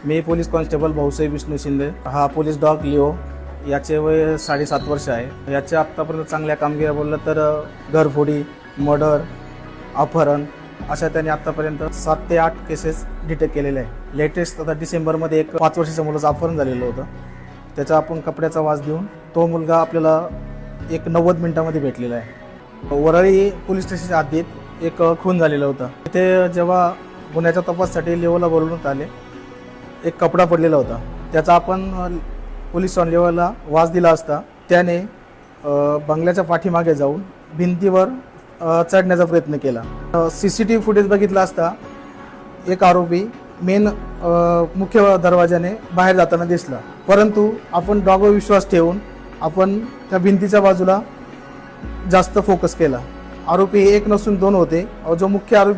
मी police constable Bhausaheb Vishnu Shinde. हा police dog Leo, याचे वय 7.5 वर्ष आहे. याच्या आत्तापर्यंत चांगल्या कामगिरी बोललं तर घरफोडी, मर्डर, अपहरण अशा त्यांनी आत्तापर्यंत 7 ते 8 केसेस डिटेक्ट केलेले आहे. लेटेस्ट आता डिसेंबरमध्ये एक 5 वर्षाच्या मुलाचं अपहरण झालेलं होतं. त्याचा आपण कपड्याचा वास देऊन तो मुलगा आपल्याला एक 90 मिनिटांमध्ये भेटलेला आहे. वरळी पोलीस स्टेशनच्या हद्दीत एक खून झालेलं होतं. तिथे जेव्हा गुन्ह्याच्या तपासासाठी लेवलला बोलवण्यात आले, एक कपडा पडलेला होता. त्याचा आपण पोलीस ऑन लेवलला वास दिला असता त्याने बंगल्याच्या पाठीमागे जाऊन भिंतीवर चढण्याचा प्रयत्न केला. CCTV फुटेज बघितला असता एक आरोपी मेन मुख्य दरवाजाने बाहेर जाताना दिसला, परंतु आपण डॉगवर विश्वास ठेवून आपण त्या भिंतीच्या बाजूला जास्त फोकस केला. आरोपी एक नसून 2 होते. जो मुख्य आरोपी